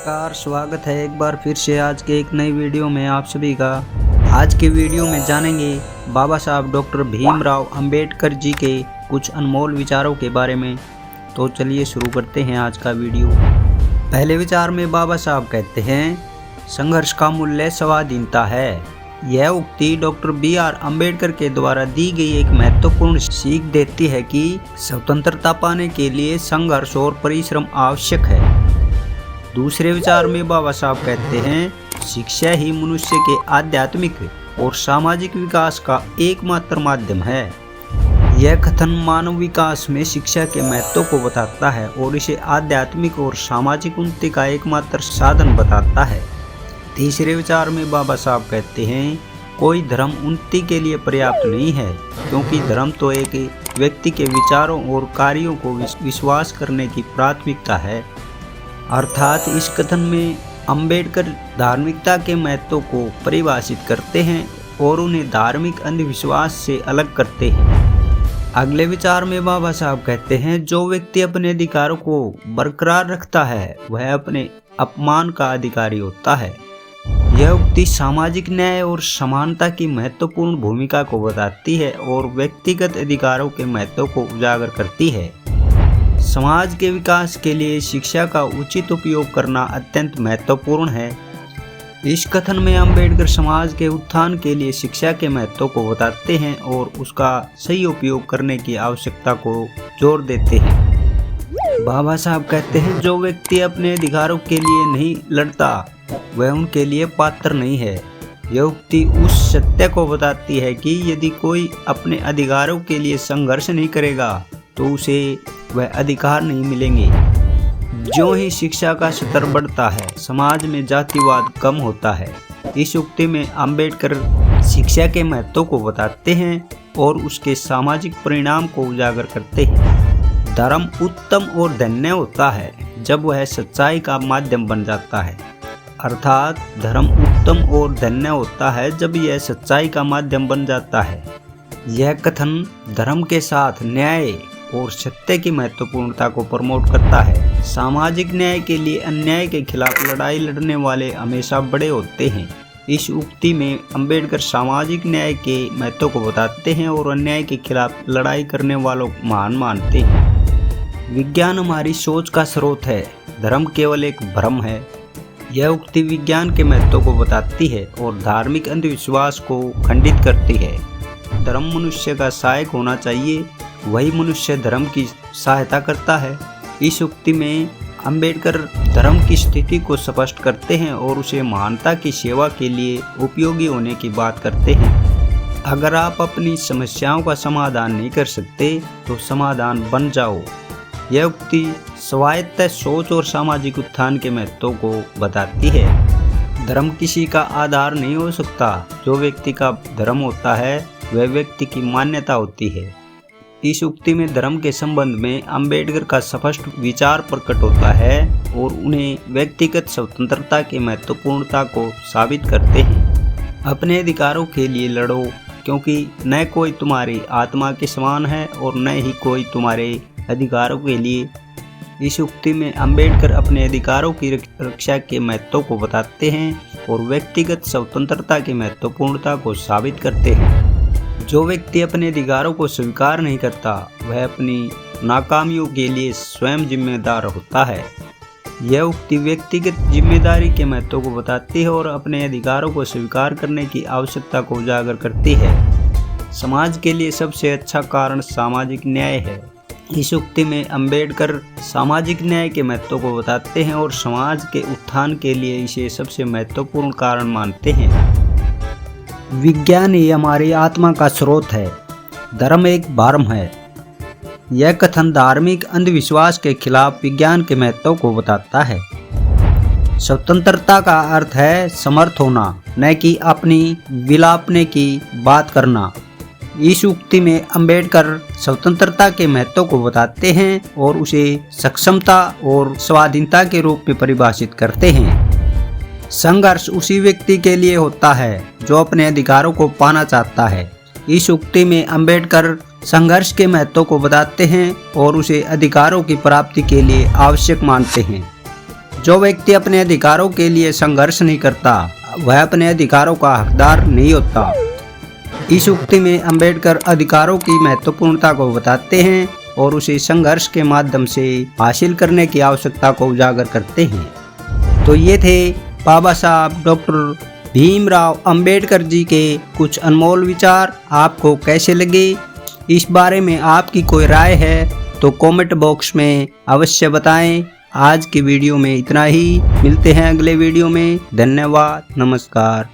नमस्कार, स्वागत है एक बार फिर से आज के एक नई वीडियो में आप सभी का। आज के वीडियो में जानेंगे बाबा साहब डॉक्टर भीमराव अंबेडकर जी के कुछ अनमोल विचारों के बारे में। तो चलिए शुरू करते हैं आज का वीडियो। पहले विचार में बाबा साहब कहते हैं, संघर्ष का मूल्य स्वाधीनता है। यह उक्ति डॉक्टर बी.आर. अंबेडकर के द्वारा दी गई एक महत्वपूर्ण सीख देती है कि स्वतंत्रता पाने के लिए संघर्ष और परिश्रम आवश्यक है। दूसरे विचार में बाबा साहब कहते हैं, शिक्षा ही मनुष्य के आध्यात्मिक और सामाजिक विकास का एकमात्र माध्यम है। यह कथन मानव विकास में शिक्षा के महत्व को बताता है और इसे आध्यात्मिक और सामाजिक उन्नति का एकमात्र साधन बताता है। तीसरे विचार में बाबा साहब कहते हैं, कोई धर्म उन्नति के लिए पर्याप्त नहीं है, क्योंकि धर्म तो एक व्यक्ति के विचारों और कार्यों को विश्वास करने की प्राथमिकता है। अर्थात इस कथन में अंबेडकर धार्मिकता के महत्व को परिभाषित करते हैं और उन्हें धार्मिक अंधविश्वास से अलग करते हैं। अगले विचार में बाबा साहब कहते हैं, जो व्यक्ति अपने अधिकारों को बरकरार रखता है वह अपने अपमान का अधिकारी होता है। यह उक्ति सामाजिक न्याय और समानता की महत्वपूर्ण भूमिका को बताती है और व्यक्तिगत अधिकारों के महत्व को उजागर करती है। समाज के विकास के लिए शिक्षा का उचित उपयोग करना अत्यंत महत्वपूर्ण है। इस कथन में अंबेडकर समाज के उत्थान के लिए शिक्षा के महत्व को बताते हैं और उसका सही उपयोग करने की आवश्यकता को जोर देते हैं। बाबा साहब कहते हैं, जो व्यक्ति अपने अधिकारों के लिए नहीं लड़ता वह उनके लिए पात्र नहीं है। यह उक्ति उस सत्य को बताती है कि यदि कोई अपने अधिकारों के लिए संघर्ष नहीं करेगा तो उसे वह अधिकार नहीं मिलेंगे। जो ही शिक्षा का स्तर बढ़ता है, समाज में जातिवाद कम होता है। इस उक्ति में अंबेडकर शिक्षा के महत्व को बताते हैं और उसके सामाजिक परिणाम को उजागर करते हैं। धर्म उत्तम और धन्य होता है जब वह सच्चाई का माध्यम बन जाता है। अर्थात धर्म उत्तम और धन्य होता है जब यह सच्चाई का माध्यम बन जाता है। यह कथन धर्म के साथ न्याय और सत्य की महत्वपूर्णता को प्रमोट करता है। सामाजिक न्याय के लिए अन्याय के खिलाफ लड़ाई लड़ने वाले हमेशा बड़े होते हैं। इस उक्ति में अंबेडकर सामाजिक न्याय के महत्व को बताते हैं और अन्याय के खिलाफ लड़ाई करने वालों को महान मानते हैं। विज्ञान हमारी सोच का स्रोत है, धर्म केवल एक भ्रम है। यह उक्ति विज्ञान के महत्व को बताती है और धार्मिक अंधविश्वास को खंडित करती है। धर्म मनुष्य का सहायक होना चाहिए, वही मनुष्य धर्म की सहायता करता है। इस उक्ति में अंबेडकर धर्म की स्थिति को स्पष्ट करते हैं और उसे महानता की सेवा के लिए उपयोगी होने की बात करते हैं। अगर आप अपनी समस्याओं का समाधान नहीं कर सकते तो समाधान बन जाओ। यह उक्ति स्वायत्त सोच और सामाजिक उत्थान के महत्व को बताती है। धर्म किसी का आधार नहीं हो सकता, जो व्यक्ति का धर्म होता है वह व्यक्ति की मान्यता होती है। इस उक्ति में धर्म के संबंध में अंबेडकर का स्पष्ट विचार प्रकट होता है और उन्हें व्यक्तिगत स्वतंत्रता की महत्वपूर्णता को साबित करते हैं। अपने अधिकारों के लिए लड़ो, क्योंकि न कोई तुम्हारी आत्मा के समान है और न ही कोई तुम्हारे अधिकारों के लिए। इस उक्ति में अंबेडकर अपने अधिकारों की रक्षा के महत्व को बताते हैं और व्यक्तिगत स्वतंत्रता की महत्वपूर्णता को साबित करते हैं। जो व्यक्ति अपने अधिकारों को स्वीकार नहीं करता वह अपनी नाकामियों के लिए स्वयं जिम्मेदार होता है। यह उक्ति व्यक्तिगत जिम्मेदारी के महत्व को बताती है और अपने अधिकारों को स्वीकार करने की आवश्यकता को उजागर करती है। समाज के लिए सबसे अच्छा कारण सामाजिक न्याय है। इस उक्ति में अंबेडकर सामाजिक न्याय के महत्व को बताते हैं और समाज के उत्थान के लिए इसे सबसे महत्वपूर्ण कारण मानते हैं। विज्ञान ही हमारी आत्मा का स्रोत है, धर्म एक भ्रम है। यह कथन धार्मिक अंधविश्वास के खिलाफ विज्ञान के महत्व को बताता है। स्वतंत्रता का अर्थ है समर्थ होना, न कि अपनी विलापने की बात करना। इस उक्ति में अंबेडकर स्वतंत्रता के महत्व को बताते हैं और उसे सक्षमता और स्वाधीनता के रूप में परिभाषित करते हैं। संघर्ष उसी व्यक्ति के लिए होता है जो अपने अधिकारों को पाना चाहता है। इस उक्ति में अंबेडकर संघर्ष के महत्व को बताते हैं और उसे अधिकारों की प्राप्ति के लिए आवश्यक मानते हैं। जो व्यक्ति अपने अधिकारों के लिए संघर्ष नहीं करता वह अपने अधिकारों का हकदार नहीं होता। इस उक्ति में अंबेडकर अधिकारों की महत्वपूर्णता को बताते हैं और उसे संघर्ष के माध्यम से हासिल करने की आवश्यकता को उजागर करते हैं। तो ये थे बाबा साहब डॉक्टर भीमराव अंबेडकर जी के कुछ अनमोल विचार। आपको कैसे लगे, इस बारे में आपकी कोई राय है तो कमेंट बॉक्स में अवश्य बताएं। आज की वीडियो में इतना ही, मिलते हैं अगले वीडियो में। धन्यवाद, नमस्कार।